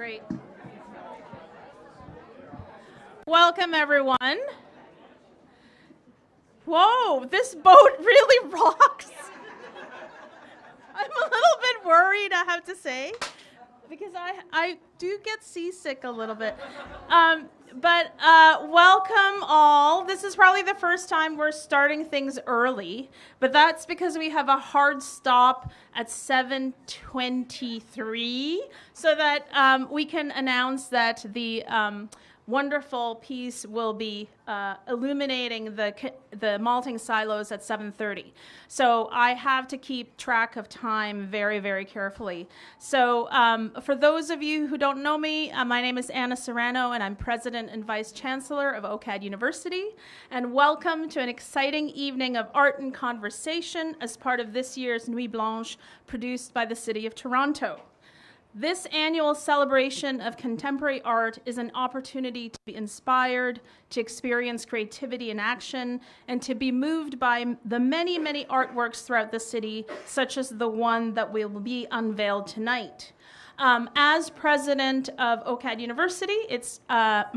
Great. Welcome, everyone. Whoa, this boat really rocks. I'm a little bit worried, I have to say, because I do get seasick a little bit. But welcome all. This is probably the first time we're starting things early, but that's because we have a hard stop at 7:23, so that we can announce that the wonderful piece will be illuminating the malting silos at 7:30. So I have to keep track of time very, very carefully. So for those of you who don't know me, my name is Anna Serrano, and I'm President and Vice Chancellor of OCAD University. And welcome to an exciting evening of art and conversation as part of this year's Nuit Blanche, produced by the City of Toronto. This annual celebration of contemporary art is an opportunity to be inspired, to experience creativity in action, and to be moved by the many, many artworks throughout the city, such as the one that will be unveiled tonight. As president of OCAD University, it's part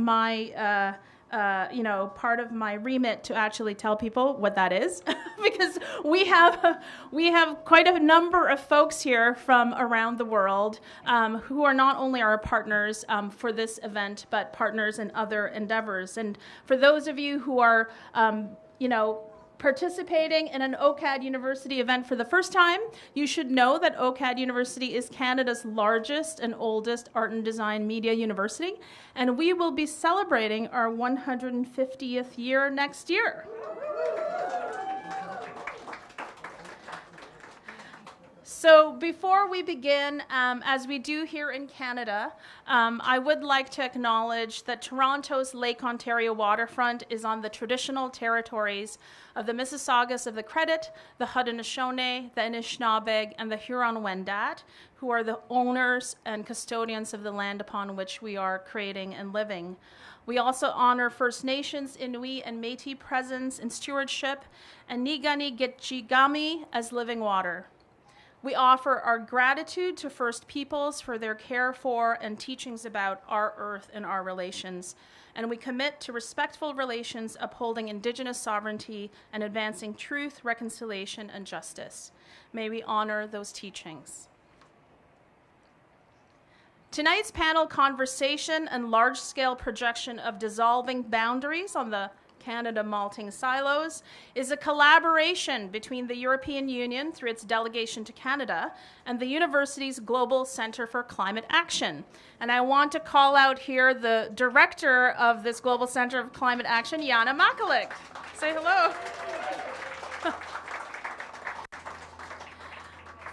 of my remit to actually tell people what that is, because we have quite a number of folks here from around the world who are not only our partners for this event, but partners in other endeavors. And for those of you who are, participating in an OCAD University event for the first time, you should know that OCAD University is Canada's largest and oldest art and design media university, and we will be celebrating our 150th year next year. So before we begin, as we do here in Canada, I would like to acknowledge that Toronto's Lake Ontario waterfront is on the traditional territories of the Mississaugas of the Credit, the Haudenosaunee, the Anishinaabeg, and the Huron-Wendat, who are the owners and custodians of the land upon which we are creating and living. We also honor First Nations, Inuit, and Métis presence and stewardship, and Niigani Gitchigami as living water. We offer our gratitude to First Peoples for their care for and teachings about our earth and our relations. And we commit to respectful relations, upholding Indigenous sovereignty and advancing truth, reconciliation, and justice. May we honor those teachings. Tonight's panel conversation and large-scale projection of dissolving boundaries on the Canada malting silos is a collaboration between the European Union through its delegation to Canada and the university's Global Centre for Climate Action. And I want to call out here the director of this Global Centre of Climate Action, Jana Makalik. Say hello.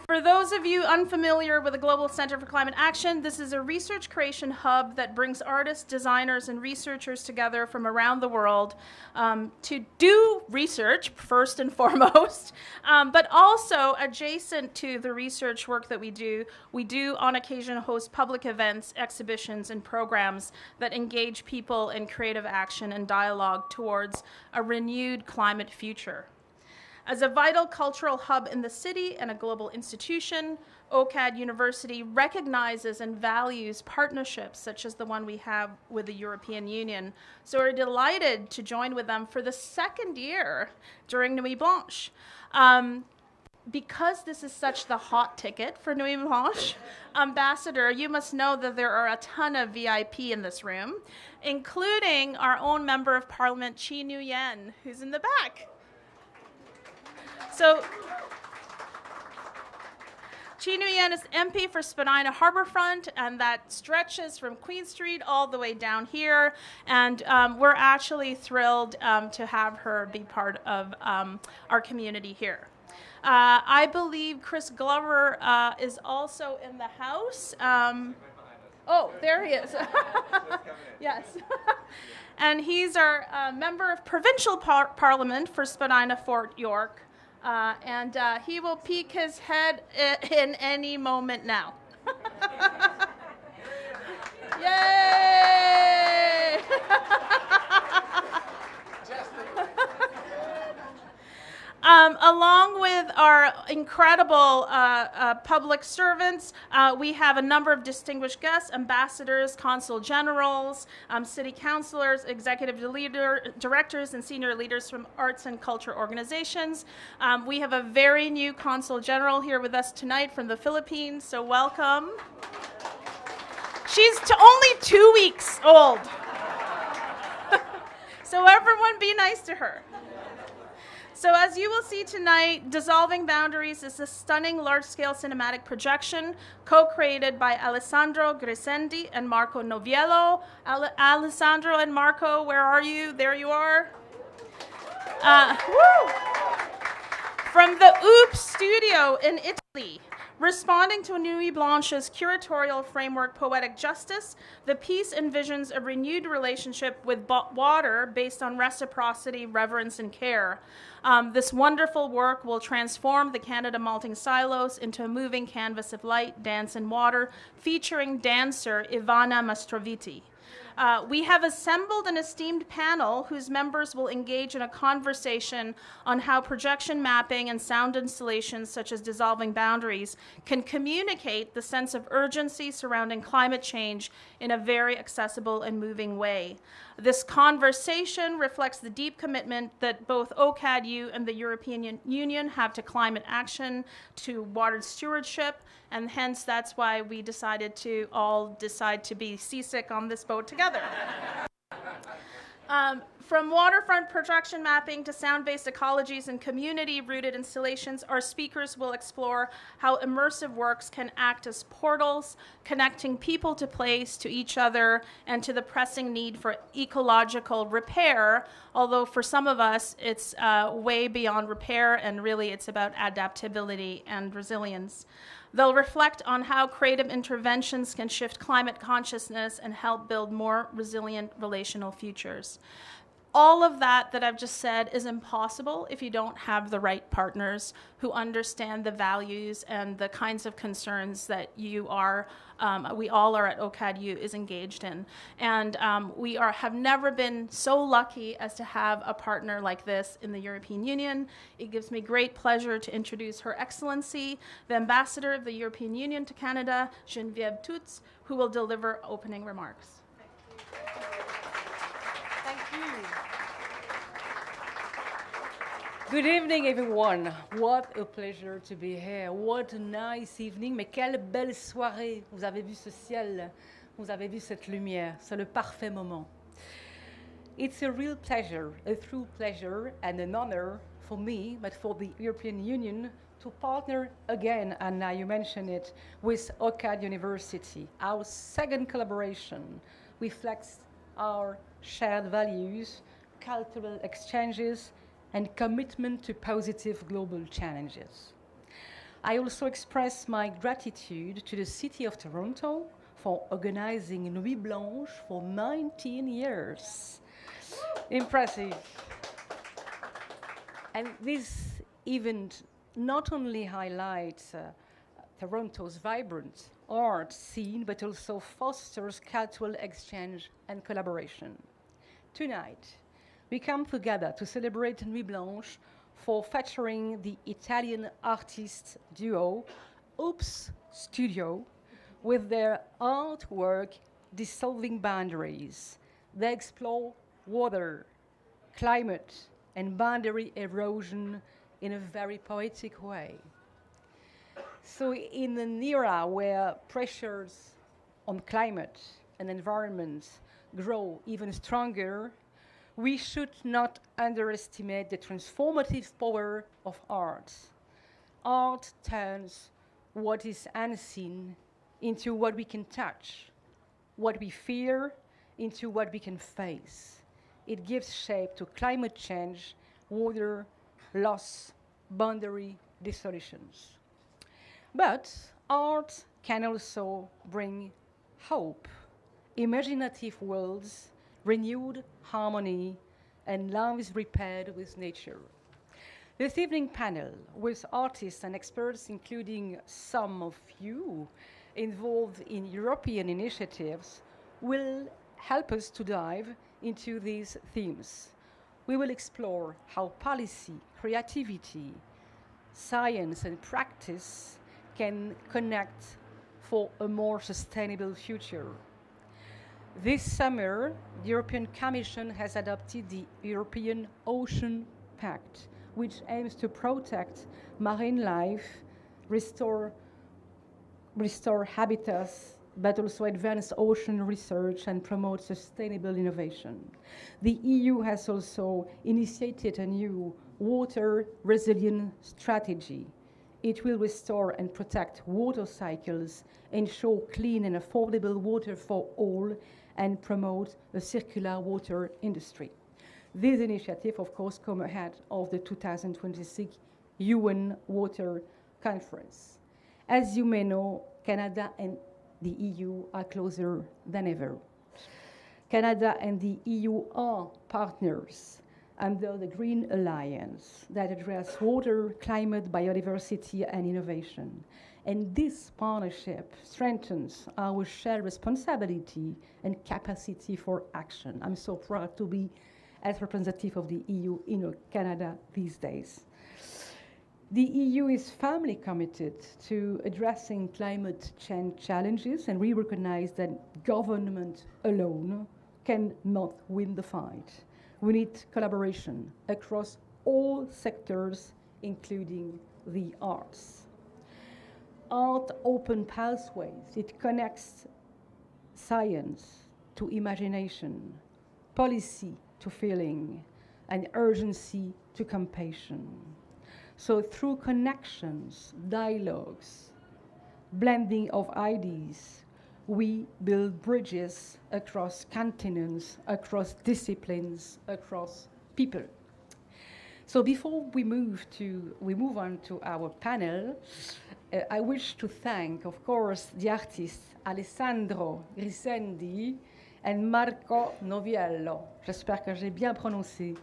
For those of you unfamiliar with the Global Centre for Climate Action, this is a research creation hub that brings artists, designers, and researchers together from around the world to do research, first and foremost, but also adjacent to the research work that we do on occasion host public events, exhibitions, and programs that engage people in creative action and dialogue towards a renewed climate future. As a vital cultural hub in the city and a global institution, OCAD University recognizes and values partnerships such as the one we have with the European Union. So we're delighted to join with them for the second year during Nuit Blanche. Because this is such the hot ticket for Nuit Blanche, Ambassador, you must know that there are a ton of VIP in this room, including our own Member of Parliament, Chi Nguyen, who's in the back. So, Chi Nguyen is MP for Spadina Harbourfront, and that stretches from Queen Street all the way down here. And we're actually thrilled to have her be part of our community here. I believe Chris Glover is also in the house. Oh, there he is. Yes. And he's our member of Provincial Parliament for Spadina Fort York. And he will peek his head in any moment now. Yay! Along with our incredible public servants, we have a number of distinguished guests, ambassadors, consul generals, city councilors, executive directors, and senior leaders from arts and culture organizations. We have a very new consul general here with us tonight from the Philippines, so welcome. She's only 2 weeks old. So everyone be nice to her. So as you will see tonight, Dissolving Boundaries is a stunning large-scale cinematic projection co-created by Alessandro Grisendi and Marco Noviello. Alessandro and Marco, where are you? There you are. From the Oops studio in Italy. Responding to Nuit Blanche's curatorial framework, Poetic Justice, the piece envisions a renewed relationship with water based on reciprocity, reverence, and care. This wonderful work will transform the Canada malting silos into a moving canvas of light, dance, and water, featuring dancer Ivana Mastroviti. We have assembled an esteemed panel whose members will engage in a conversation on how projection mapping and sound installations such as Dissolving Boundaries can communicate the sense of urgency surrounding climate change in a very accessible and moving way. This conversation reflects the deep commitment that both OCAD and the European Union have to climate action, to water stewardship, and hence that's why we decided to all decide to be seasick on this boat together. From waterfront projection mapping to sound-based ecologies and community-rooted installations, our speakers will explore how immersive works can act as portals, connecting people to place, to each other, and to the pressing need for ecological repair, although for some of us, it's way beyond repair, and really it's about adaptability and resilience. They'll reflect on how creative interventions can shift climate consciousness and help build more resilient relational futures. All of that I've just said is impossible if you don't have the right partners who understand the values and the kinds of concerns that we all are at OCAD is engaged in. And we have never been so lucky as to have a partner like this in the European Union. It gives me great pleasure to introduce Her Excellency, the Ambassador of the European Union to Canada, Geneviève Tutz, who will deliver opening remarks. Good evening, everyone. What a pleasure to be here. What a nice evening. Mais quelle belle soirée. Vous avez vu ce ciel, vous avez vu cette lumière. C'est le parfait moment. It's a real pleasure, a true pleasure and an honor for me, but for the European Union, to partner again, and now you mentioned it, with OCAD University. Our second collaboration reflects our shared values, cultural exchanges, and commitment to positive global challenges. I also express my gratitude to the City of Toronto for organizing Nuit Blanche for 19 years. Impressive. And this event not only highlights Toronto's vibrant art scene, but also fosters cultural exchange and collaboration. Tonight, we come together to celebrate Nuit Blanche for featuring the Italian artist duo Oops Studio with their artwork Dissolving Boundaries. They explore water, climate, and boundary erosion in a very poetic way. So in an era where pressures on climate and environment grow even stronger, we should not underestimate the transformative power of art. Art turns what is unseen into what we can touch, what we fear into what we can face. It gives shape to climate change, water loss, boundary dissolutions. But art can also bring hope, imaginative worlds, renewed harmony, and lives repaired with nature. This evening panel with artists and experts, including some of you involved in European initiatives, will help us to dive into these themes. We will explore how policy, creativity, science, and practice can connect for a more sustainable future. This summer, the European Commission has adopted the European Ocean Pact, which aims to protect marine life, restore habitats, but also advance ocean research and promote sustainable innovation. The EU has also initiated a new water resilient strategy. It will restore and protect water cycles, ensure clean and affordable water for all, and promote a circular water industry. This initiative, of course, comes ahead of the 2026 UN Water Conference. As you may know, Canada and the EU are closer than ever. Canada and the EU are partners under the Green Alliance that address water, climate, biodiversity, and innovation. And this partnership strengthens our shared responsibility and capacity for action. I'm so proud to be as representative of the EU in Canada these days. The EU is firmly committed to addressing climate change challenges, and we recognize that government alone cannot win the fight. We need collaboration across all sectors, including the arts. Art opens pathways. It connects science to imagination, policy to feeling, and urgency to compassion. So through connections, dialogues, blending of ideas, we build bridges across continents, across disciplines, across people. So before we move on to our panel, I wish to thank, of course, the artists Alessandro Grisendi and Marco Noviello. J'espère que j'ai bien prononcé.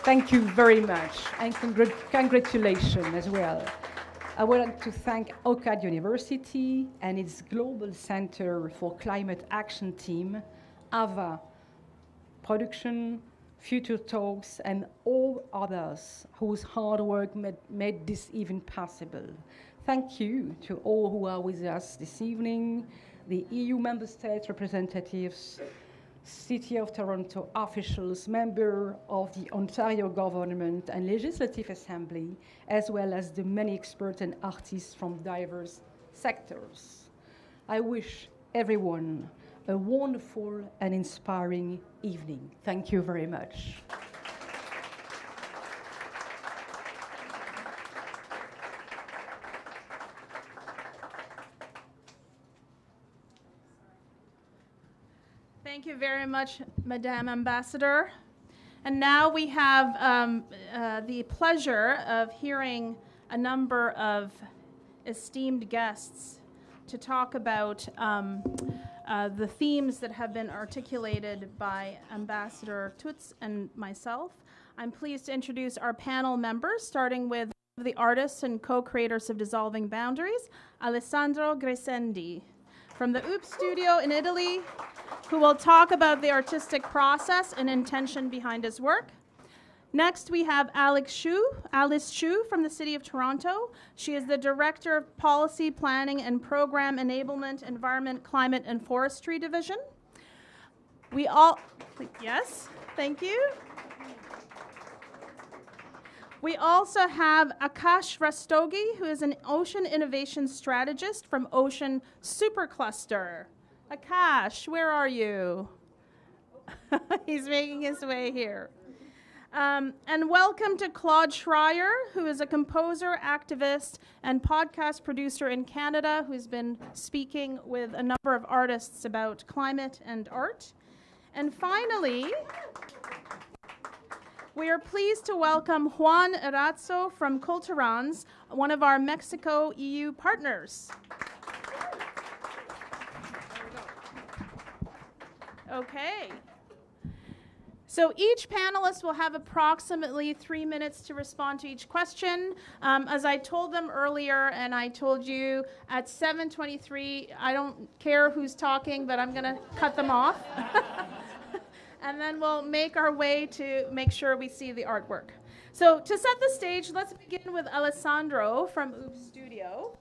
Thank you very much, and congratulations as well. I would like to thank OCAD University and its Global Center for Climate Action team, AVA Production, Future Talks, and all others whose hard work made this even possible. Thank you to all who are with us this evening, the EU member states representatives, City of Toronto officials, members of the Ontario government and Legislative Assembly, as well as the many experts and artists from diverse sectors. I wish everyone a wonderful and inspiring evening. Thank you very much. Thank you very much, Madame Ambassador. And now we have the pleasure of hearing a number of esteemed guests to talk about the themes that have been articulated by Ambassador Toots and myself. I'm pleased to introduce our panel members, starting with the artists and co-creators of Dissolving Boundaries, Alessandro Grisendi, from the OOP studio in Italy, who will talk about the artistic process and intention behind his work. Next, we have Alice Shu from the City of Toronto. She is the Director of Policy, Planning, and Program Enablement, Environment, Climate, and Forestry Division. Yes, thank you. We also have Akash Rastogi, who is an Ocean Innovation Strategist from Ocean Supercluster. Akash, where are you? He's making his way here. And welcome to Claude Schreier, who is a composer, activist, and podcast producer in Canada, who's been speaking with a number of artists about climate and art. And finally, we are pleased to welcome Juan Erazo from Culturans, one of our Mexico EU partners. Okay. So each panelist will have approximately 3 minutes to respond to each question. As I told them earlier, and I told you at 7:23, I don't care who's talking, but I'm going to cut them off. and then we'll make our way to make sure we see the artwork. So to set the stage, let's begin with Alessandro from OOP Studio.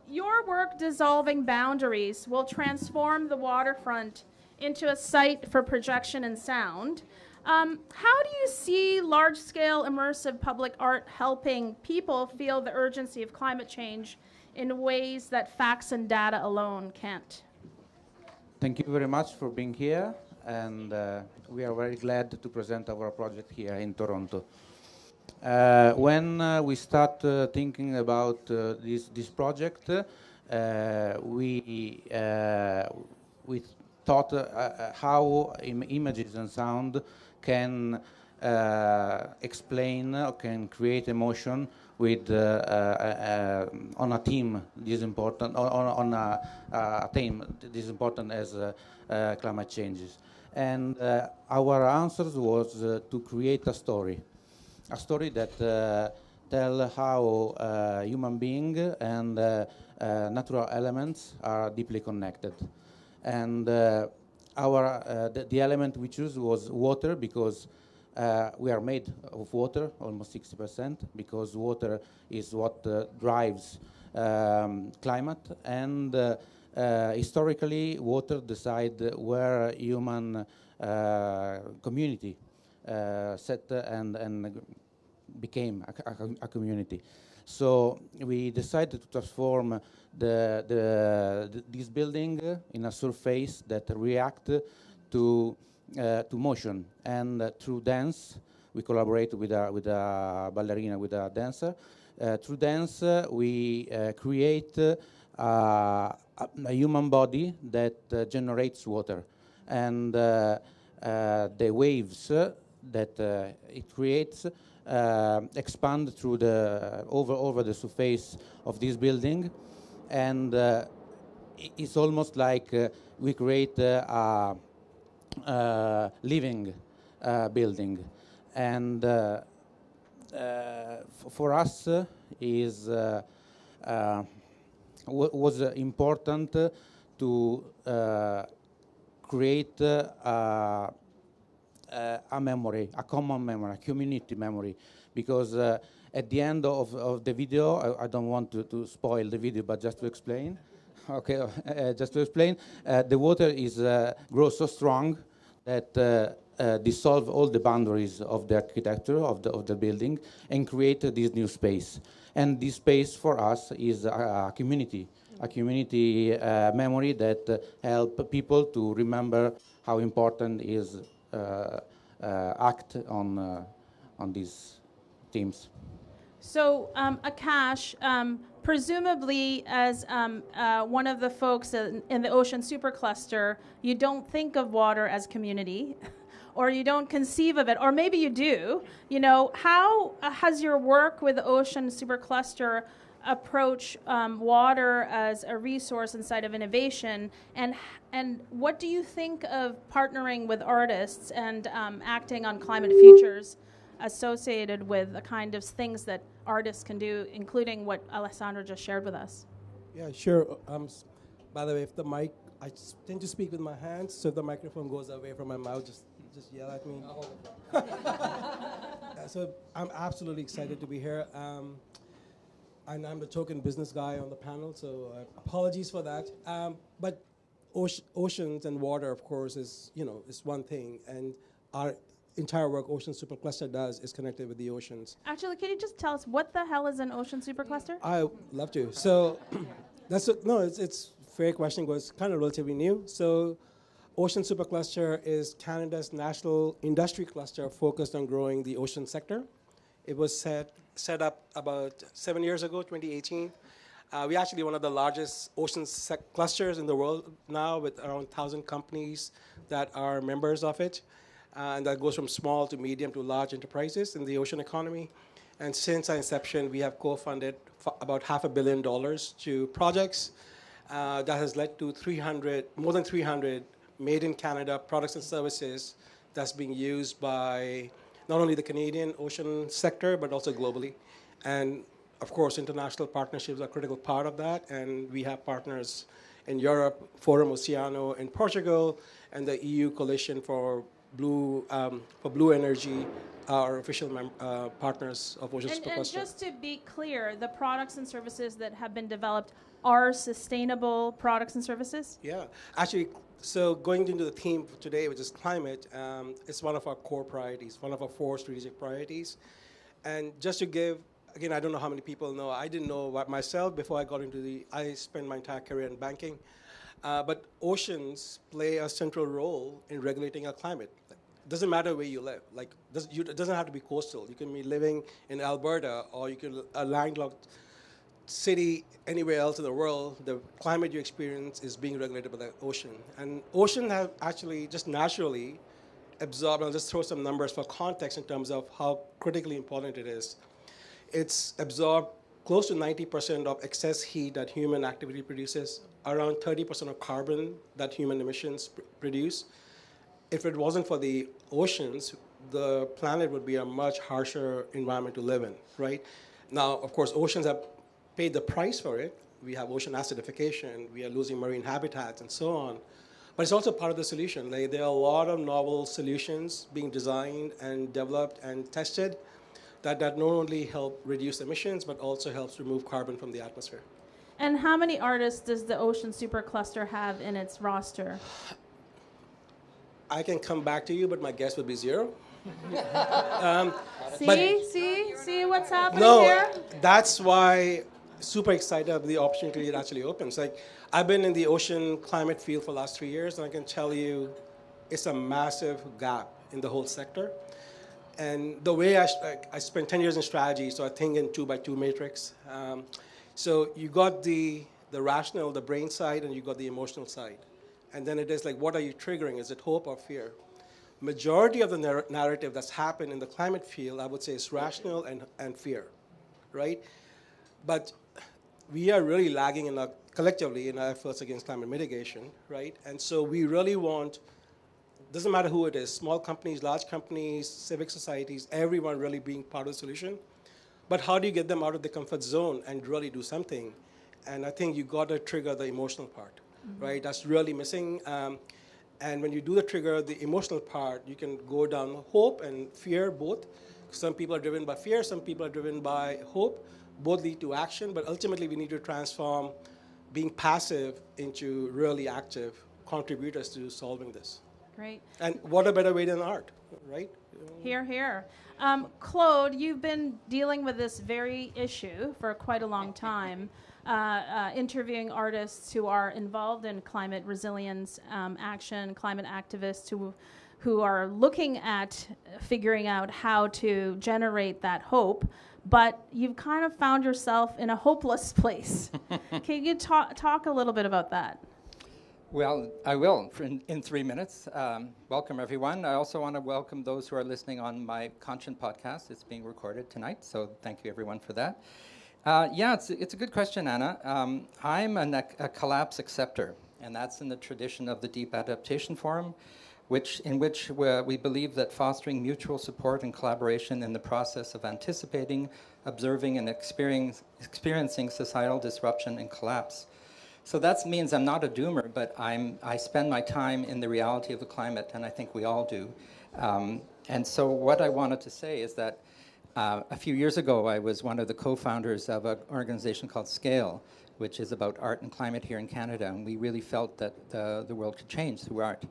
Your work, Dissolving Boundaries, will transform the waterfront into a site for projection and sound. How do you see large-scale immersive public art helping people feel the urgency of climate change in ways that facts and data alone can't? Thank you very much for being here, and we are very glad to present our project here in Toronto. When we start thinking about this project, we thought how images and sound can explain or can create emotion with on a theme this important on a theme this important as climate changes, and our answers was to create a story that tell how human being and natural elements are deeply connected. And the element we chose was water, because we are made of water, almost 60%, because water is what drives climate, and historically water decide where human community set and became a community. So we decided to transform this building in a surface that react to motion, and through dance we collaborate with a ballerina, with a dancer. Through dance we create a human body that generates water, and the waves that it creates expand through over the surface of this building, and it's almost like we create a living building. And for us is was important to create a memory, a common memory, a community memory, because at the end of the video, I don't want to spoil the video, but just to explain, okay, just to explain, the water is grows so strong that dissolve all the boundaries of the architecture of the building and create this new space. And this space for us is a community memory that help people to remember how important is act on these themes. So, Akash, presumably as one of the folks in the ocean supercluster, you don't think of water as community, or you don't conceive of it, or maybe you do. You know, how has your work with the ocean supercluster approach water as a resource inside of innovation, and what do you think of partnering with artists and acting on climate futures associated with the kind of things that artists can do, including what Alessandro just shared with us? Yeah, sure. By the way, if the mic, I tend to speak with my hands, so if the microphone goes away from my mouth, just yell at me. So I'm absolutely excited to be here. And I'm the token business guy on the panel, so apologies for that. But oceans and water, of course, is one thing, and our entire work Ocean Supercluster does is connected with the oceans. Actually, can you just tell us what the hell is an ocean supercluster? I love to. So it's a fair question, because it's kind of relatively new. So Ocean Supercluster is Canada's national industry cluster focused on growing the ocean sector. It was set up about 7 years ago, 2018. We're actually one of the largest ocean clusters in the world now, with around 1,000 companies that are members of it. And that goes from small to medium to large enterprises in the ocean economy. And since our inception, we have co-funded about $500 million to projects that has led to more than 300 made in Canada products and services that's being used by not only the Canadian ocean sector, but also globally. And of course, international partnerships are a critical part of that. And we have partners in Europe, Forum Oceano in Portugal, and the EU Coalition for Blue Energy, our official partners of Ocean And Supercluster. just to be clear, the products and services that have been developed are sustainable products and services? Yeah, actually, so going into the theme for today, which is climate, it's one of our core priorities, one of our 4 strategic priorities. And just to give, again, I don't know how many people know, I didn't know about myself before I got into I spent my entire career in banking. But oceans play a central role in regulating our climate. It doesn't matter where you live. It doesn't have to be coastal. You can be living in Alberta, or you can a landlocked city anywhere else in the world. The climate you experience is being regulated by the ocean. And ocean have actually just naturally absorbed, I'll just throw some numbers for context in terms of how critically important it is. It's absorbed close to 90% of excess heat that human activity produces, around 30% of carbon that human emissions produce. If it wasn't for the oceans, the planet would be a much harsher environment to live in, right? Now, of course, oceans have paid the price for it. We have ocean acidification, we are losing marine habitats, and so on. But it's also part of the solution. There are a lot of novel solutions being designed and developed and tested that not only help reduce emissions, but also helps remove carbon from the atmosphere. And how many artists does the Ocean Supercluster have in its roster? I can come back to you, but my guess would be 0. See what's happening No, here? that's why super excited of the opportunity it actually opens. I've been in the ocean climate field for the last 3 years, and I can tell you it's a massive gap in the whole sector. And the way I spent 10 years in strategy, so I think in 2x2 matrix. So you got the rational, the brain side, and you got the emotional side. And then it is what are you triggering? Is it hope or fear? Majority of the narrative that's happened in the climate field, I would say, is rational and fear, right? But we are really lagging collectively in our efforts against climate mitigation, right? And so we really want, doesn't matter who it is, small companies, large companies, civic societies, everyone really being part of the solution. But how do you get them out of the comfort zone and really do something? And I think you got to trigger the emotional part, right? That's really missing. And when you do the trigger, the emotional part, you can go down hope and fear both. Some people are driven by fear, some people are driven by hope. Both lead to action, but ultimately we need to transform being passive into really active contributors to solving this. Great. And what a better way than art, right? Here, here. Claude, you've been dealing with this very issue for quite a long time, interviewing artists who are involved in climate resilience action, climate activists who are looking at figuring out how to generate that hope. But you've kind of found yourself in a hopeless place. Can you talk a little bit about that? Well, I will in 3 minutes. Welcome, everyone. I also want to welcome those who are listening on my Conscient podcast. It's being recorded tonight, so thank you, everyone, for that. Yeah, it's a good question, Anna. I'm a collapse acceptor, and that's in the tradition of the Deep Adaptation Forum, in which we believe that fostering mutual support and collaboration in the process of anticipating, observing, and experiencing societal disruption and collapse. So that means I'm not a doomer, but I spend my time in the reality of the climate, and I think we all do. And so what I wanted to say is that a few years ago, I was one of the co-founders of an organization called SCALE, which is about art and climate here in Canada, and we really felt that the world could change through art.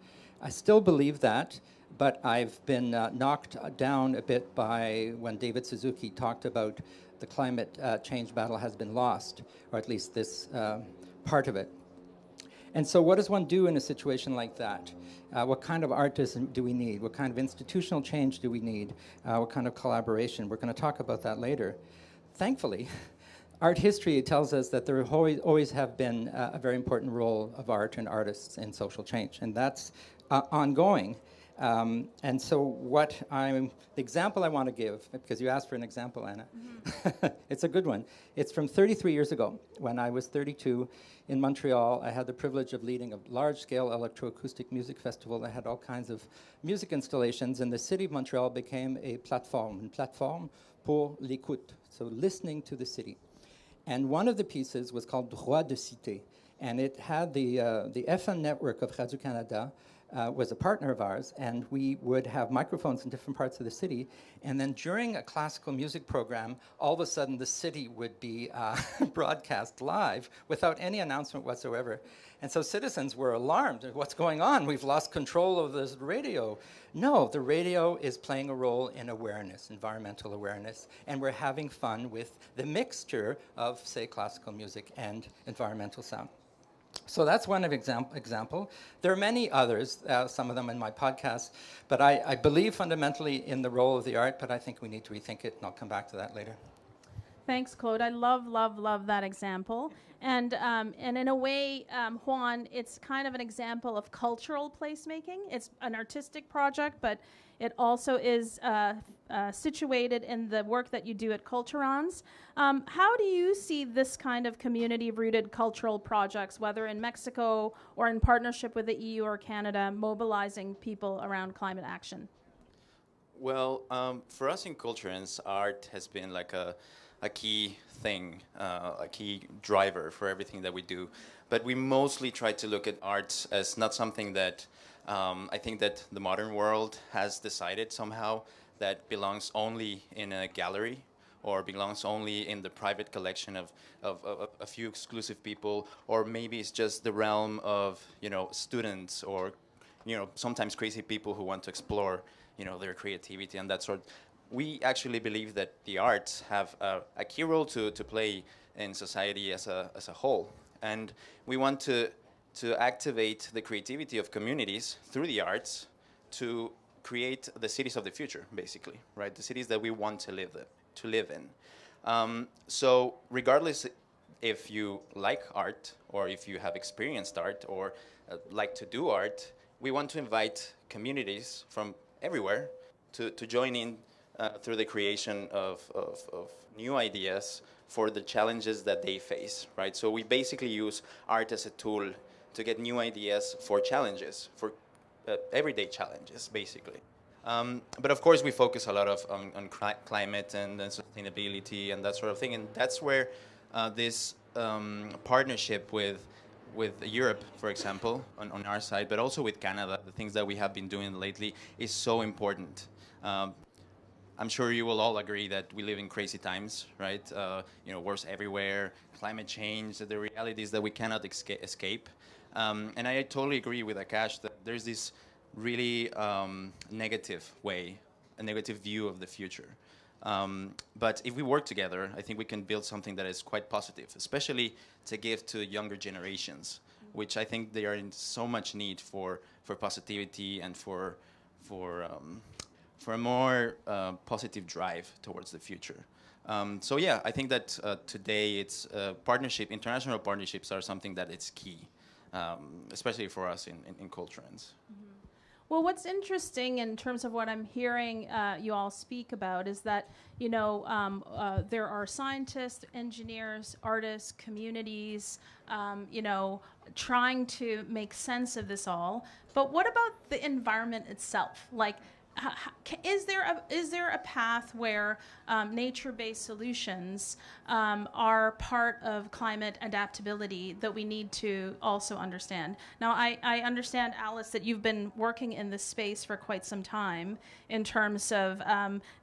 I still believe that, but I've been knocked down a bit by when David Suzuki talked about the climate change battle has been lost, or at least this part of it. And so what does one do in a situation like that? What kind of artists do we need? What kind of institutional change do we need? What kind of collaboration? We're going to talk about that later. Thankfully, art history tells us that there always have been a very important role of art and artists in social change, and that's ongoing. And so the example I want to give, because you asked for an example, Anna, it's a good one. It's from 33 years ago. When I was 32 in Montreal, I had the privilege of leading a large-scale electroacoustic music festival that had all kinds of music installations, and the city of Montreal became a plateforme pour l'écoute, so listening to the city. And one of the pieces was called Droit de Cité, and it had the FM network of Radio-Canada was a partner of ours, and we would have microphones in different parts of the city. And then during a classical music program, all of a sudden the city would be broadcast live without any announcement whatsoever. And so citizens were alarmed. What's going on? We've lost control of this radio. No, the radio is playing a role in awareness, environmental awareness, and we're having fun with the mixture of, say, classical music and environmental sound. So that's one example. There are many others, some of them in my podcast, but I believe fundamentally in the role of the art, but I think we need to rethink it, and I'll come back to that later. Thanks, Claude. I love, love, love that example. And in a way, Juan, it's kind of an example of cultural placemaking. It's an artistic project, but it also is situated in the work that you do at Culturons. How do you see this kind of community-rooted cultural projects, whether in Mexico or in partnership with the EU or Canada, mobilizing people around climate action? Well, for us in Culturons, art has been like a key thing, a key driver for everything that we do. But we mostly try to look at art as not something that I think that the modern world has decided somehow that belongs only in a gallery or belongs only in the private collection of a few exclusive people, or maybe it's just the realm of, students or, sometimes crazy people who want to explore, their creativity and that sort. We actually believe that the arts have a key role to play in society as a whole. And we want to activate the creativity of communities through the arts to create the cities of the future, basically, right? The cities that we want to live in. So regardless if you like art or if you have experienced art or like to do art, we want to invite communities from everywhere to join in through the creation of new ideas for the challenges that they face, right? So we basically use art as a tool to get new ideas for challenges, for everyday challenges, basically. But of course, we focus a lot on climate and sustainability and that sort of thing, and that's where this partnership with Europe, for example, on our side, but also with Canada, the things that we have been doing lately is so important. I'm sure you will all agree that we live in crazy times, right? Wars everywhere, climate change, the realities that we cannot escape. And I totally agree with Akash that there's this really negative view of the future. But if we work together, I think we can build something that is quite positive, especially to give to younger generations, which I think they are in so much need for positivity and for a more positive drive towards the future. So yeah, I think that today it's international partnerships are something that is key, especially for us in Culturons. Mm-hmm. Well, what's interesting in terms of what I'm hearing you all speak about is that, there are scientists, engineers, artists, communities, trying to make sense of this all. But what about the environment itself? Like, is there a path where nature-based solutions are part of climate adaptability that we need to also understand? Now, I understand, Alice, that you've been working in this space for quite some time in terms of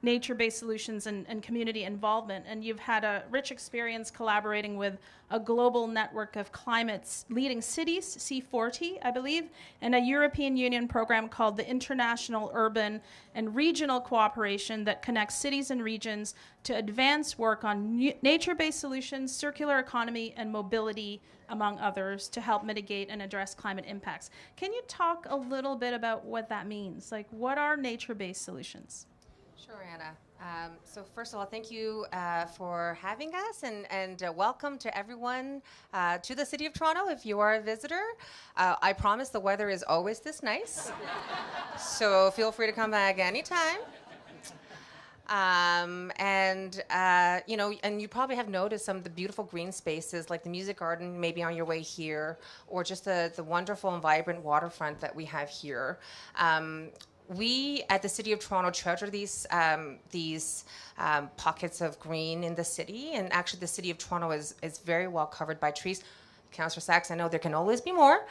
nature-based solutions and community involvement, and you've had a rich experience collaborating with a global network of climate's leading cities, C40, I believe, and a European Union program called the International Urban and Regional Cooperation that connects cities and regions to advance work on nature-based solutions, circular economy, and mobility, among others, to help mitigate and address climate impacts. Can you talk a little bit about what that means? Like, what are nature-based solutions? Sure, Anna. So first of all, thank you for having us, and welcome to everyone to the City of Toronto if you are a visitor. I promise the weather is always this nice, so feel free to come back anytime. And you probably have noticed some of the beautiful green spaces like the music garden maybe on your way here, or just the wonderful and vibrant waterfront that we have here. We at the City of Toronto treasure these pockets of green in the city, and actually the City of Toronto is very well covered by trees. Councillor Sachs, I know there can always be more.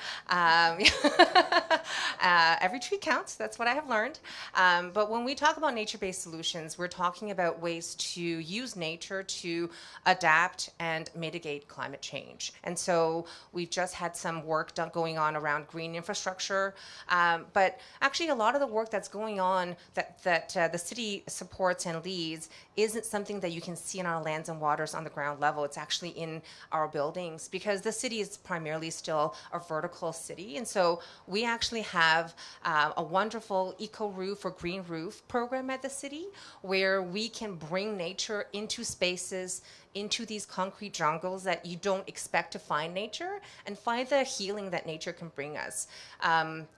Every tree counts, that's what I have learned. But when we talk about nature-based solutions, we're talking about ways to use nature to adapt and mitigate climate change. And so we've just had some work going on around green infrastructure. But actually a lot of the work that's going on that the city supports and leads isn't something that you can see in our lands and waters on the ground level. It's actually in our buildings, because the city is primarily still a vertical city. And so we actually have a wonderful eco roof or green roof program at the city, where we can bring nature into spaces, into these concrete jungles that you don't expect to find nature, and find the healing that nature can bring us.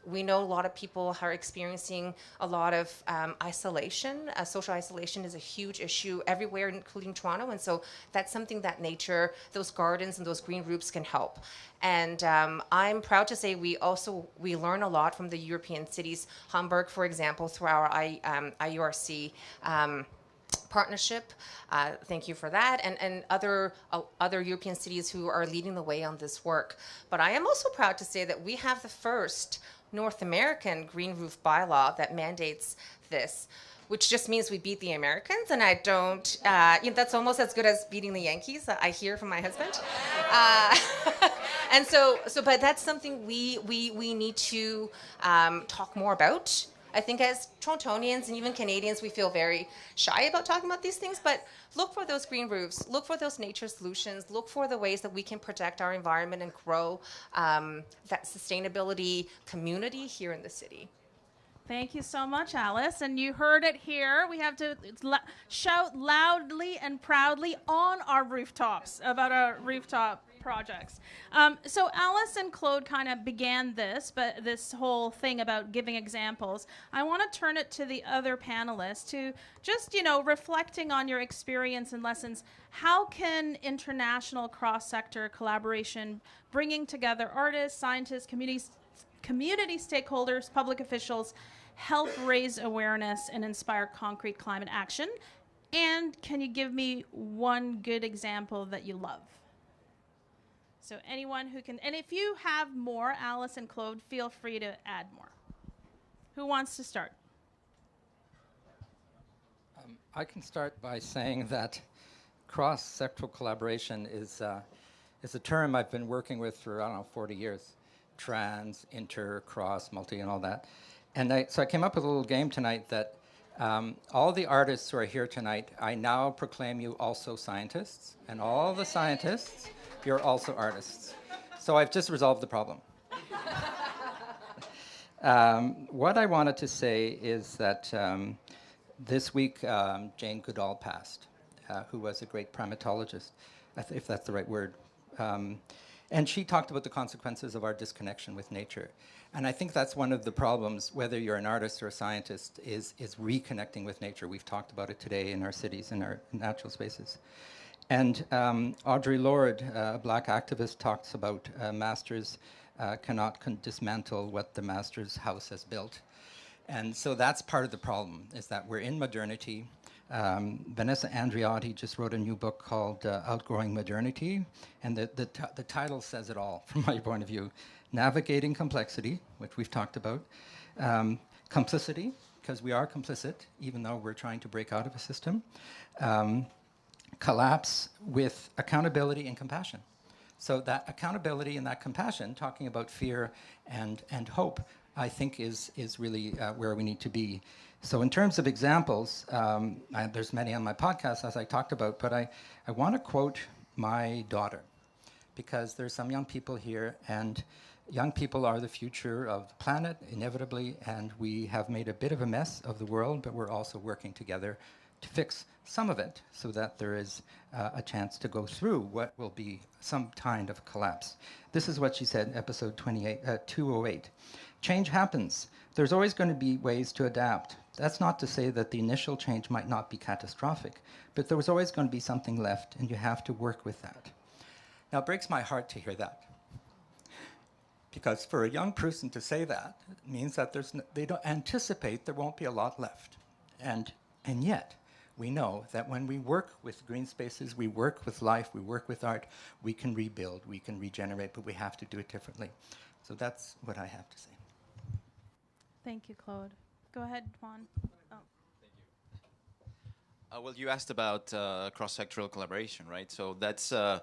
We know a lot of people are experiencing a lot of isolation. Social isolation is a huge issue everywhere, including Toronto, and so that's something that nature, those gardens and those green roofs can help. And I'm proud to say we learn a lot from the European cities. Hamburg, for example, through our IURC partnership. Thank you for that, and other European cities who are leading the way on this work. But I am also proud to say that we have the first North American green roof bylaw that mandates this, which just means we beat the Americans, and I don't, that's almost as good as beating the Yankees, I hear from my husband. And but that's something we need to talk more about. I think as Torontonians and even Canadians, we feel very shy about talking about these things, but look for those green roofs, look for those nature solutions, look for the ways that we can protect our environment and grow that sustainability community here in the city. Thank you so much, Alice. And you heard it here. We have to shout loudly and proudly on our rooftops about our rooftop projects. So Alice and Claude kind of began this whole thing about giving examples. I want to turn it to the other panelists to just, reflecting on your experience and lessons. How can international cross-sector collaboration, bringing together artists, scientists, community stakeholders, public officials, help raise awareness and inspire concrete climate action? And can you give me one good example that you love? So anyone who can, and if you have more, Alice and Claude, feel free to add more. Who wants to start? I can start by saying that cross-sectoral collaboration is a term I've been working with for, 40 years. Trans, inter, cross, multi, and all that. And so I came up with a little game tonight that all the artists who are here tonight, I now proclaim you also scientists, and all the scientists, you're also artists. So I've just resolved the problem. What I wanted to say is that this week Jane Goodall passed, who was a great primatologist, if that's the right word. And she talked about the consequences of our disconnection with nature. And I think that's one of the problems, whether you're an artist or a scientist, is reconnecting with nature. We've talked about it today in our cities, in our natural spaces. And Audre Lorde, a black activist, talks about masters cannot dismantle what the master's house has built. And so that's part of the problem, is that we're in modernity. Vanessa Andreotti just wrote a new book called Outgrowing Modernity, and the title says it all from my point of view. Navigating complexity, which we've talked about. Complicity, because we are complicit, even though we're trying to break out of a system. Collapse with accountability and compassion. So that accountability and that compassion, talking about fear and hope, I think is really where we need to be. So in terms of examples, there's many on my podcast, as I talked about, but I want to quote my daughter, because there's some young people here, and young people are the future of the planet, inevitably, and we have made a bit of a mess of the world, but we're also working together to fix some of it so that there is a chance to go through what will be some kind of collapse. This is what she said in episode 208. Change happens. There's always going to be ways to adapt. That's not to say that the initial change might not be catastrophic, but there was always going to be something left, and you have to work with that. Now, it breaks my heart to hear that, because for a young person to say that means that they don't anticipate there won't be a lot left. And yet, we know that when we work with green spaces, we work with life, we work with art, we can rebuild, we can regenerate, but we have to do it differently. So that's what I have to say. Thank you, Claude. Go ahead, Juan. Oh. Well, you asked about cross-sectoral collaboration, right? So that's, I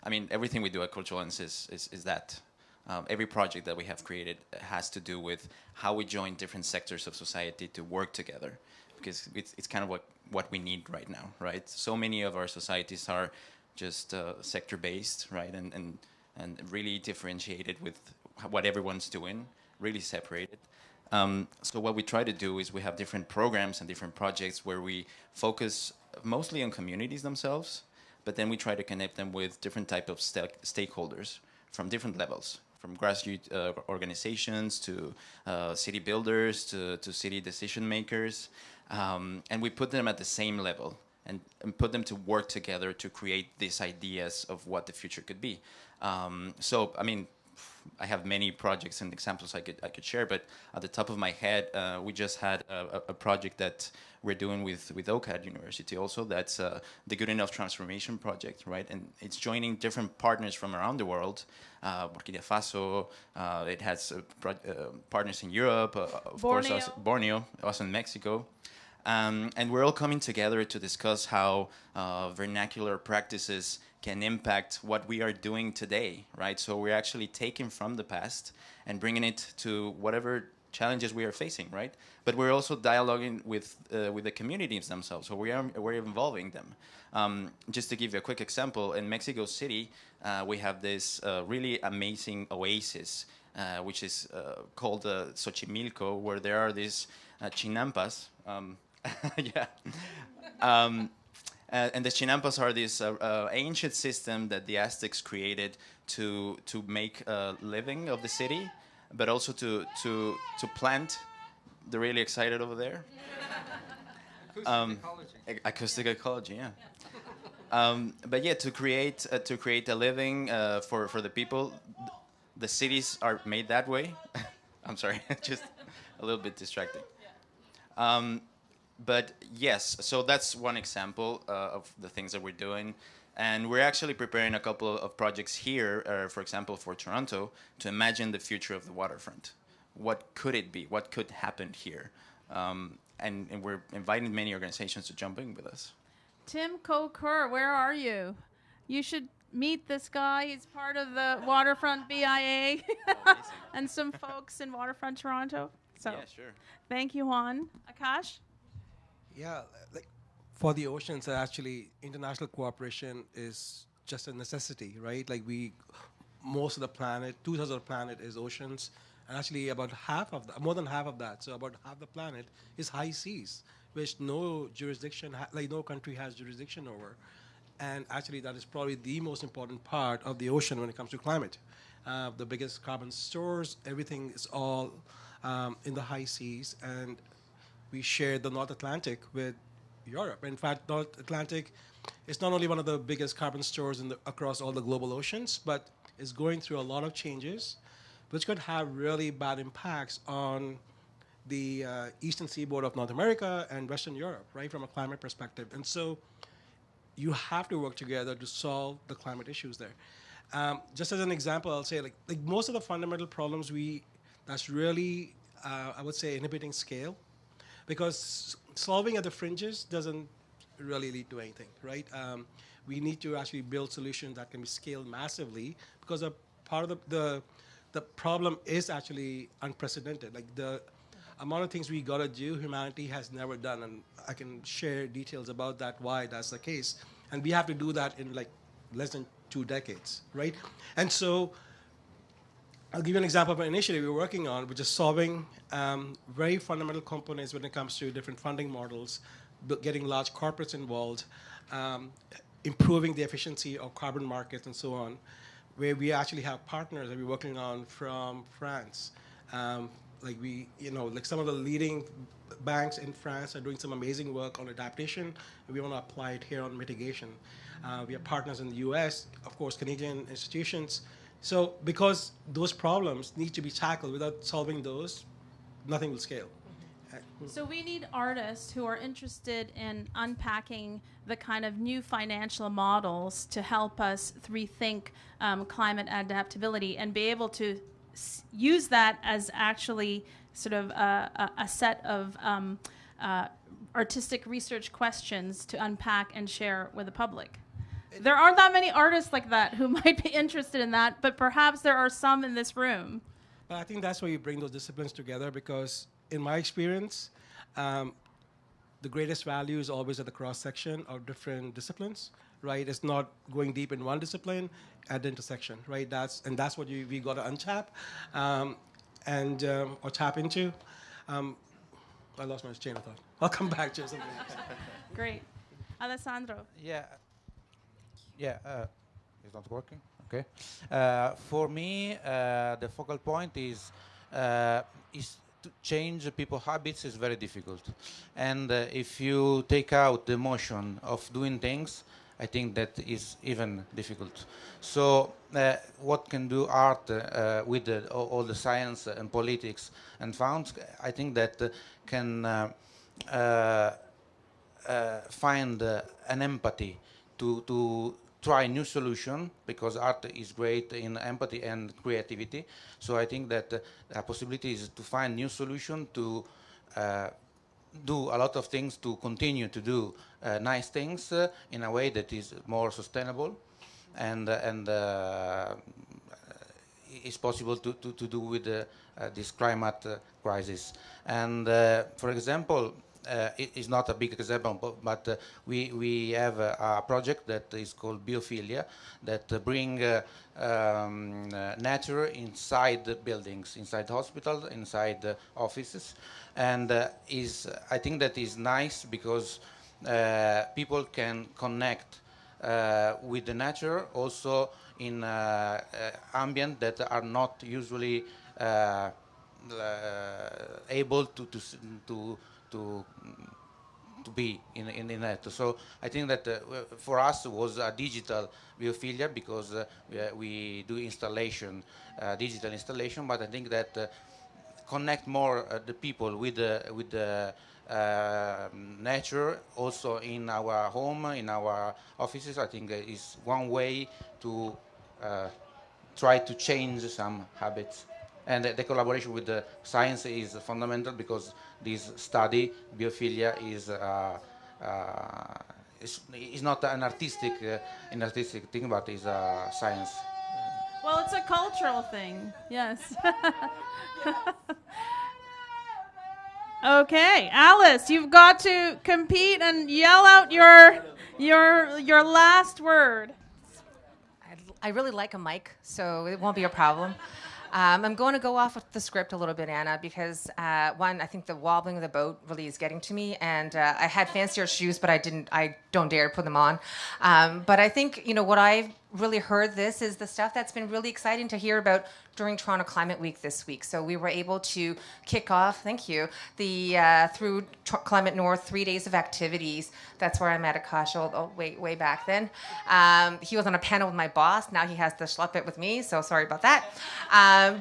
mean, everything we do at Cultural Lens is that. Every project that we have created has to do with how we join different sectors of society to work together, because it's kind of what we need right now, right? So many of our societies are just sector-based, right, and really differentiated with what everyone's doing, really separated. So what we try to do is we have different programs and different projects where we focus mostly on communities themselves, but then we try to connect them with different type of stakeholders from different levels, from grassroots organizations to city builders to city decision makers, and we put them at the same level and put them to work together to create these ideas of what the future could be. So, I mean, I have many projects and examples I could share, but at the top of my head, we just had a project that we're doing with OCAD University also. That's the Good Enough Transformation Project, right? And it's joining different partners from around the world. Burkina Faso, it has partners in Europe, of course, Borneo, also in Mexico. And we're all coming together to discuss how vernacular practices can impact what we are doing today, right? So we're actually taking from the past and bringing it to whatever challenges we are facing, right? But we're also dialoguing with the communities themselves, so we're involving them. Just to give you a quick example, in Mexico City, we have this really amazing oasis, which is called Xochimilco, where there are these chinampas. Yeah. And the chinampas are this ancient system that the Aztecs created to make a living of the city, but also to plant. They're really excited over there. Acoustic ecology, yeah. But yeah, to create a living for the people. The cities are made that way. I'm sorry, just a little bit distracting. But yes, so that's one example of the things that we're doing. And we're actually preparing a couple of projects here, for example, for Toronto, to imagine the future of the waterfront. What could it be? What could happen here? And we're inviting many organizations to jump in with us. Tim Coker, where are you? You should meet this guy. He's part of the Waterfront BIA and some folks in Waterfront Toronto. So, yeah, sure. Thank you, Juan. Akash? Yeah, like for the oceans, actually, international cooperation is just a necessity, right? Like most of the planet, 2/3 of the planet is oceans, and actually about half of that, more than half of that, so about half the planet is high seas, which no jurisdiction, like no country has jurisdiction over. And actually, that is probably the most important part of the ocean when it comes to climate. The biggest carbon stores, everything is all in the high seas, and we share the North Atlantic with Europe. In fact, North Atlantic is not only one of the biggest carbon stores across all the global oceans, but is going through a lot of changes, which could have really bad impacts on the eastern seaboard of North America and Western Europe, right, from a climate perspective. And so you have to work together to solve the climate issues there. Just as an example, I'll say like most of the fundamental problems that's really, I would say, inhibiting scale, because solving at the fringes doesn't really lead to anything, right? We need to actually build solutions that can be scaled massively, because a part of the problem is actually unprecedented. Like the amount of things we gotta do, humanity has never done, and I can share details about that, why that's the case. And we have to do that in like less than 2 decades, right? And so I'll give you an example of an initiative we're working on, which is solving very fundamental components when it comes to different funding models, getting large corporates involved, improving the efficiency of carbon markets and so on, where we actually have partners that we're working on from France. Like some of the leading banks in France are doing some amazing work on adaptation, and we want to apply it here on mitigation. We have partners in the US, of course, Canadian institutions. So because those problems need to be tackled, without solving those, nothing will scale. So we need artists who are interested in unpacking the kind of new financial models to help us rethink climate adaptability and be able to use that as actually sort of a set of artistic research questions to unpack and share with the public. There aren't that many artists like that who might be interested in that, but perhaps there are some in this room. But I think that's where you bring those disciplines together, because in my experience, the greatest value is always at the cross-section of different disciplines, right? It's not going deep in one discipline at the intersection, right? That's what we got to untap or tap into. I lost my chain of thought. I'll come back to something else. Great. Alessandro. It's not working. Okay. For me, the focal point is to change people's habits is very difficult, and if you take out the emotion of doing things, I think that is even difficult. So, what can do art with all the science and politics and funds? I think that can find an empathy to try new solution, because art is great in empathy and creativity. So I think that the possibility is to find new solution to do a lot of things, to continue to do nice things in a way that is more sustainable, and is possible to do with this climate crisis. And for example, it is not a big example, but we have a project that is called Biophilia, that bring nature inside the buildings, inside hospitals, inside offices, and I think that is nice because people can connect with the nature also in ambient that are not usually able to be in that. So I think that for us it was a digital biophilia, because we do installation, digital installation. But I think that connect more the people with the nature also in our home, in our offices. I think is one way to try to change some habits. And the collaboration with the science is fundamental, because this study, biophilia, is not an artistic thing, but is a science. Well, it's a cultural thing, yes. Okay, Alice, you've got to compete and yell out your last word. I really like a mic, so it won't be a problem. I'm going to go off with the script a little bit, Anna, because one, I think the wobbling of the boat really is getting to me, and I had fancier shoes, but I don't dare put them on. But I think, what I've really heard this is the stuff that's been really exciting to hear about during Toronto Climate Week this week. So we were able to kick off, thank you, through Climate North, 3 days of activities. That's where I met Akash way back then. He was on a panel with my boss. Now he has to schlep it with me, so sorry about that.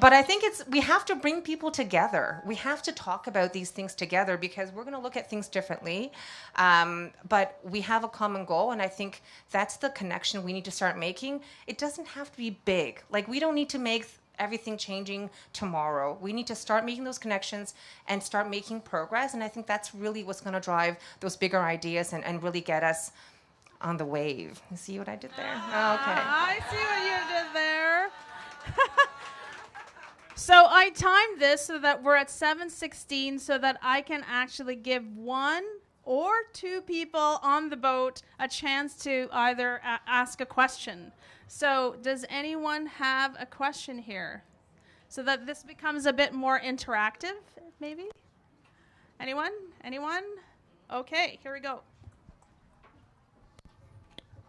But I think we have to bring people together. We have to talk about these things together, because we're going to look at things differently. But we have a common goal, and I think that's the connection we need to start making. It doesn't have to be big. Like, we don't need to make everything changing tomorrow. We need to start making those connections and start making progress. And I think that's really what's going to drive those bigger ideas and really get us on the wave. You see what I did there? Okay. I see what you did there. So I timed this so that we're at 7:16, so that I can actually give one or two people on the boat a chance to either ask a question. So does anyone have a question here? So that this becomes a bit more interactive, maybe? Anyone? Anyone? Okay, here we go.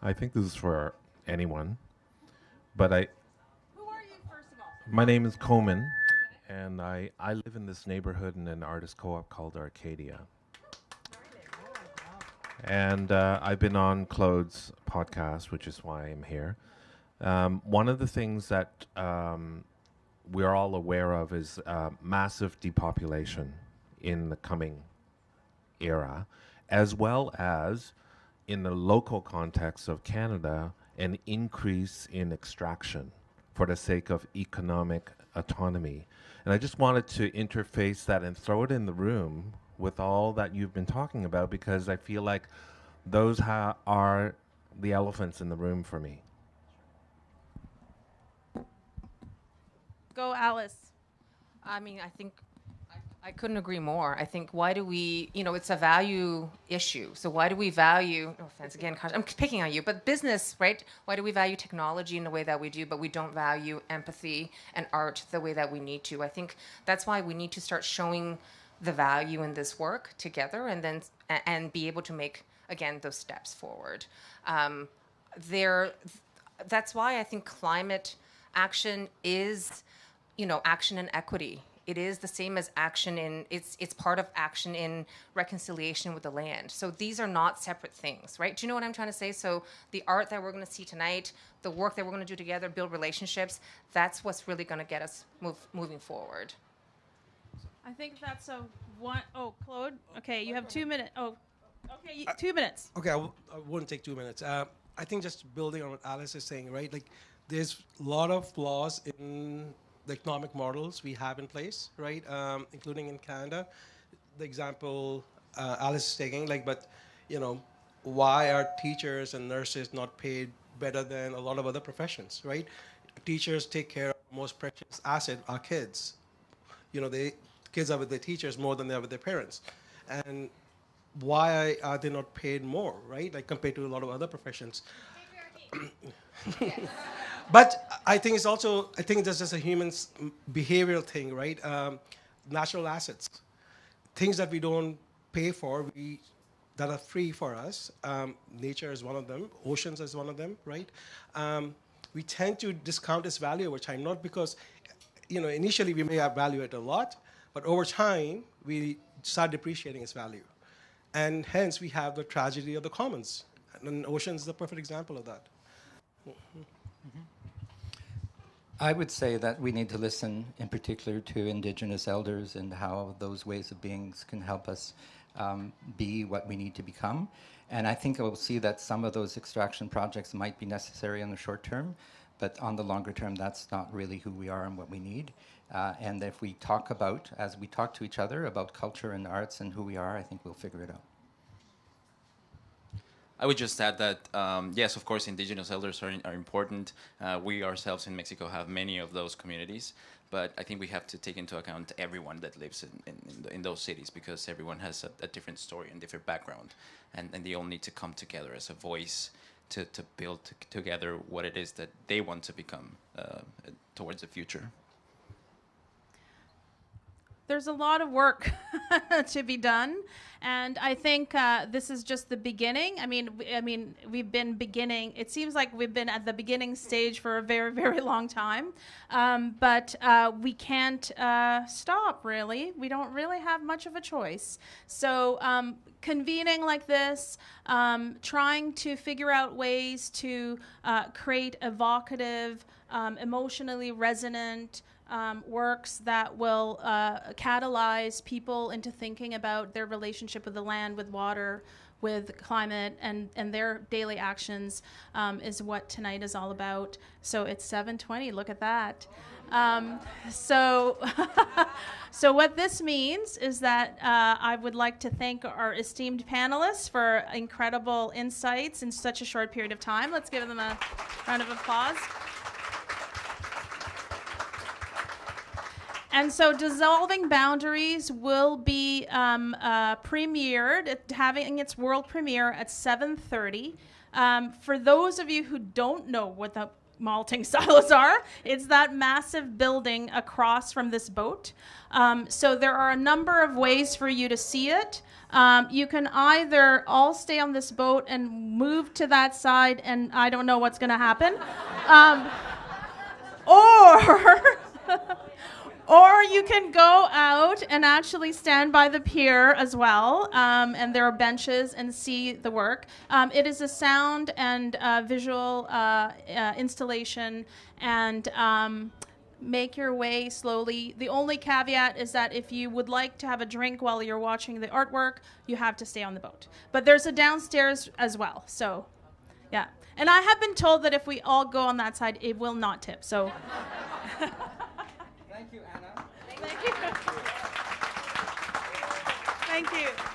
I think this is for anyone, but Who are you, first of all? my name is Coman, and I live in this neighborhood in an artist co-op called Arcadia. And I've been on Claude's podcast, which is why I'm here. One of the things that we're all aware of is massive depopulation in the coming era, as well as in the local context of Canada, an increase in extraction for the sake of economic autonomy. And I just wanted to interface that and throw it in the room with all that you've been talking about, because I feel like those are the elephants in the room for me. Go, Alice. I mean, I think I couldn't agree more. I think why do we, it's a value issue. So why do we value, no offense again, I'm picking on you, but business, right? Why do we value technology in the way that we do, but we don't value empathy and art the way that we need to? I think that's why we need to start showing the value in this work together, and be able to make, again, those steps forward. That's why I think climate action is, action and equity. It is the same as action it's part of action in reconciliation with the land. So these are not separate things, right? Do you know what I'm trying to say? So the art that we're going to see tonight, the work that we're going to do together, build relationships, that's what's really going to get us moving forward. I think that's oh, Claude? Okay, you have 2 minutes. Oh, okay, 2 minutes. Okay, I wouldn't take 2 minutes. I think just building on what Alice is saying, right? Like, there's a lot of flaws in the economic models we have in place, right? Including in Canada. The example Alice is taking, why are teachers and nurses not paid better than a lot of other professions, right? Teachers take care of the most precious asset, our kids. Kids are with their teachers more than they are with their parents. And why are they not paid more, right? Like compared to a lot of other professions. But I think that's just a human behavioral thing, right? Natural assets, things that we don't pay for, that are free for us. Nature is one of them. Oceans is one of them, right? We tend to discount its value over time, not because, initially we may value it a lot, but over time we start depreciating its value. And hence we have the tragedy of the commons. And oceans is the perfect example of that. I would say that we need to listen in particular to Indigenous elders and how those ways of beings can help us be what we need to become. And I think we'll see that some of those extraction projects might be necessary in the short term, but on the longer term, that's not really who we are and what we need. And if we talk about, as we talk to each other about culture and arts and who we are, I think we'll figure it out. I would just add that, yes, of course, Indigenous elders are important. We ourselves in Mexico have many of those communities, but I think we have to take into account everyone that lives in those cities, because everyone has a different story and different background, and they all need to come together as a voice to build together what it is that they want to become towards the future. There's a lot of work to be done, and I think this is just the beginning. I mean, we've been beginning. It seems like we've been at the beginning stage for a very, very long time, but we can't stop. Really, we don't really have much of a choice. So convening like this, trying to figure out ways to create evocative, emotionally resonant works that will catalyze people into thinking about their relationship with the land, with water, with climate, and their daily actions is what tonight is all about. So it's 7:20, look at that. So what this means is that I would like to thank our esteemed panelists for incredible insights in such a short period of time. Let's give them a round of applause. And so Dissolving Boundaries will be premiered, having its world premiere at 7:30. For those of you who don't know what the malting silos are, it's that massive building across from this boat. So there are a number of ways for you to see it. You can either all stay on this boat and move to that side, and I don't know what's going to happen, or you can go out and actually stand by the pier as well, and there are benches, and see the work. It is a sound and visual installation, and make your way slowly. The only caveat is that if you would like to have a drink while you're watching the artwork, you have to stay on the boat. But there's a downstairs as well, so yeah. And I have been told that if we all go on that side, it will not tip, so. Thank you, Anna. Thank you. Thank you.